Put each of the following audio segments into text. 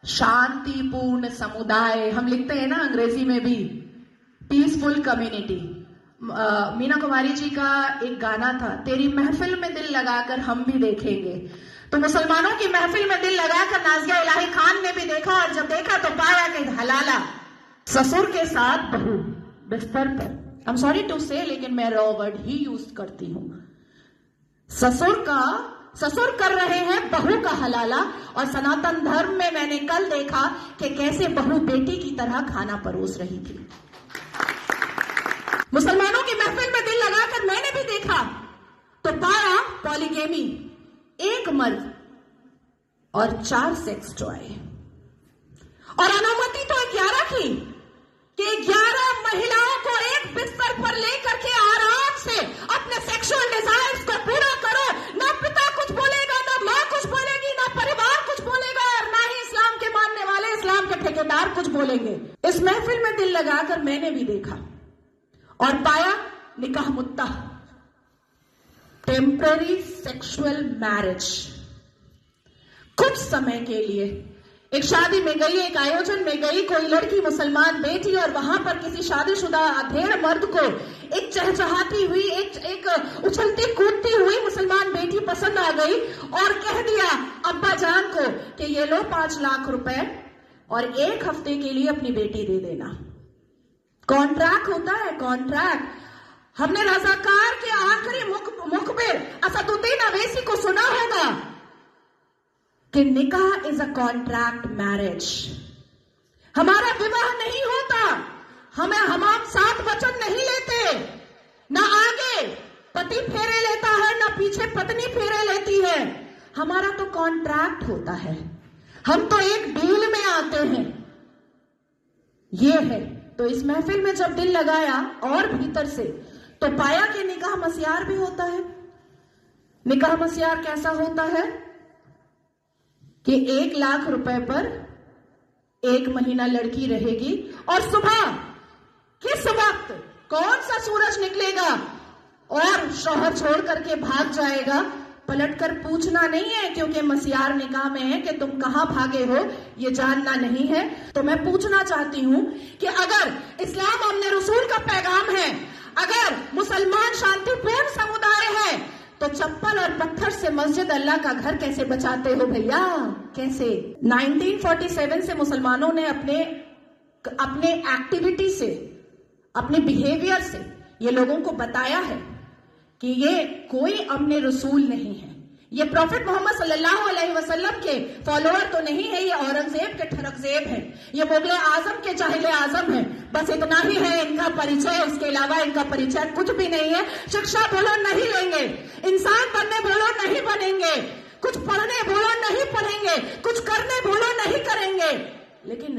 शांतिपूर्ण समुदाय, हम लिखते हैं ना अंग्रेजी में भी, पीसफुल कम्युनिटी। मीना कुमारी जी का एक गाना था, तेरी महफिल में दिल लगाकर हम भी देखेंगे। तो मुसलमानों की महफिल में दिल लगाकर नाजिया इलाही खान ने भी देखा, और जब देखा तो पाया कि हलाला ससुर के साथ बहू बिस्तर पर, आई एम सॉरी टू से, लेकिन मैं रॉ वर्ड ही यूज करती हूं। ससुर कर रहे हैं बहू का हलाला। और सनातन धर्म में मैंने कल देखा कि कैसे बहू बेटी की तरह खाना परोस रही थी। मुसलमानों की महफिल में दिल लगाकर मैंने भी देखा तो पाया पॉलीगेमी, एक मर्द और 4 सेक्स टॉय। और अनुमति तो 11 की, कि 11 महिलाओं को एक बिस्तर पर लेकर के आराम से अपने सेक्सुअल डिजायर्स को पूरा करो। ना पिता कुछ बोलेगा, ना मां कुछ बोलेगी, ना परिवार कुछ बोलेगा, और ना ही इस्लाम के मानने वाले, इस्लाम के ठेकेदार कुछ बोलेंगे। इस महफिल में दिल लगाकर मैंने भी देखा और पाया निकाह मुत्ता, टेम्पररी सेक्सुअल मैरिज। कुछ समय के लिए एक शादी में गई, एक आयोजन में गई कोई लड़की मुसलमान बेटी, और वहां पर किसी शादीशुदा अधेड़ मर्द को एक चहचहाती हुई, एक उछलती कूदती हुई मुसलमान बेटी पसंद आ गई, और कह दिया अब्बा जान को कि ये लो 5 लाख रुपए और 1 हफ्ते के लिए अपनी बेटी दे देना। कॉन्ट्रैक्ट होता है, कॉन्ट्रैक्ट। हमने रजाकार के आखिरी मुखबिर असदुद्दीन अवैसी को सुना होगा कि निकाह इज अ कॉन्ट्रैक्ट मैरिज। हमारा विवाह नहीं होता, हम साथ वचन नहीं लेते, ना आगे पति फेरे लेता है, ना पीछे पत्नी फेरे लेती है। हमारा तो कॉन्ट्रैक्ट होता है, हम तो एक डील में आते हैं। ये है। तो इस महफिल में जब दिल लगाया और भीतर से, तो पाया कि निकाह मस्यार भी होता है। निकाह मस्यार कैसा होता है कि 1 लाख रुपए पर 1 महीना लड़की रहेगी, और सुबह किस वक्त कौन सा सूरज निकलेगा और शौहर छोड़ करके भाग जाएगा, पलटकर पूछना नहीं है, क्योंकि मस्यार निकाह में है कि तुम कहां भागे हो ये जानना नहीं है। तो मैं पूछना चाहती हूं कि अगर इस्लाम हमने रसूल का पैगाम है, अगर मुसलमान शांतिपूर्ण समुदाय है, तो चप्पल और पत्थर से मस्जिद अल्लाह का घर कैसे बचाते हो भैया? कैसे? 1947 से मुसलमानों ने अपने एक्टिविटी से, अपने बिहेवियर से ये लोगों को बताया है कि ये कोई अमने रसूल नहीं है, ये प्रॉफिट मोहम्मद सल्लल्लाहु अलैहि वसल्लम के फॉलोअर तो नहीं है, ये औरंगजेब के ठरकजेब है, ये मुगले आजम के जाहिले आजम है। बस इतना ही है इनका परिचय, उसके अलावा इनका परिचय कुछ भी नहीं है। शिक्षा बोलो नहीं लेंगे, इंसान बनने बोलो नहीं बनेंगे, कुछ पढ़ने बोलो नहीं पढ़ेंगे, कुछ करने बोलो नहीं करेंगे, लेकिन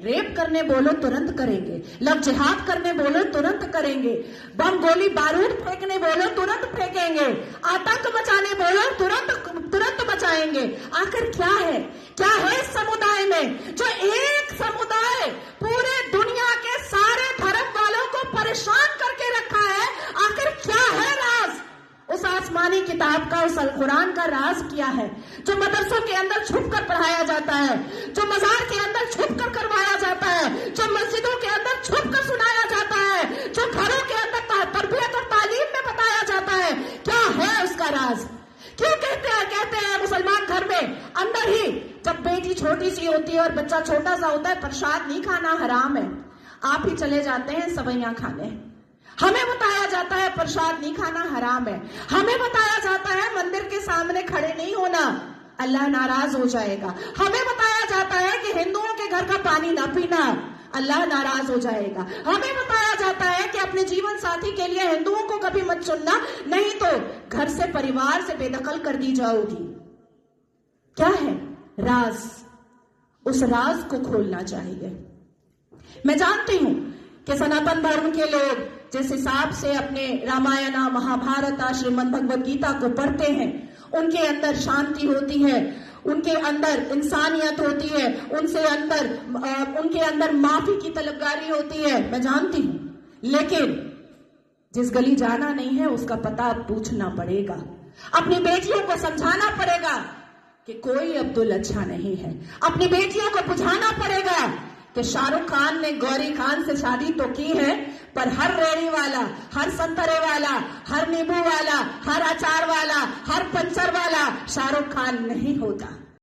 रेप करने बोलो तुरंत करेंगे, लव जिहाद करने बोलो तुरंत करेंगे, बम गोली बारूद फेंकने बोलो तुरंत फेंकेंगे, आतंक मचाने बोलो तुरंत मचाएंगे। आखिर क्या है इस समुदाय में, जो एक समुदाय पूरे दुनिया के सारे धर्म वालों को परेशान करके रखा है? आखिर क्या है राज उस आसमानी किताब का, उस अल कुरान का राज क्या है, जो मदरसों के अंदर छुपकर पढ़ाया जाता है, जो मजार के अंदर छुपकर करवाया जाता है, जो मस्जिदों के अंदर छुपकर सुनाया जाता है, जो घरों के अंदर तरबियत और तालीम में बताया जाता है? क्या है उसका राज? क्यों कहते हैं मुसलमान घर में अंदर ही, जब बेटी छोटी सी होती है और बच्चा छोटा सा होता है, प्रसाद नहीं खाना हराम है, आप ही चले जाते हैं सवैयां खाने। हमें बताया जाता है प्रसाद नहीं खाना हराम है, हमें बताया जाता है मंदिर के सामने खड़े नहीं होना, अल्लाह नाराज हो जाएगा, हमें बताया जाता है कि हिंदुओं के घर का पानी ना पीना, अल्लाह नाराज हो जाएगा, हमें बताया जाता है कि अपने जीवन साथी के लिए हिंदुओं को कभी मत चुनना, नहीं तो घर से, परिवार से बेदखल कर दी जाओगी। क्या है राज? उस राज को खोलना चाहिए। मैं जानती हूं कि सनातन धर्म के लोग जिस हिसाब से अपने रामायण, महाभारत, श्रीमद् भगवद गीता को पढ़ते हैं, उनके अंदर शांति होती है, उनके अंदर इंसानियत होती है, उनके अंदर माफी की तलबगारी होती है, मैं जानती हूं। लेकिन जिस गली जाना नहीं है उसका पता पूछना पड़ेगा, अपनी बेटियों को समझाना पड़ेगा कि कोई अब्दुल अच्छा नहीं है। अपनी बेटियों को बुझाना पड़ेगा कि शाहरुख खान ने गौरी खान से शादी तो की है, पर हर रेड़ी वाला, हर संतरे वाला, हर नींबू वाला, हर अचार वाला, हर पंचर वाला शाहरुख खान नहीं होता।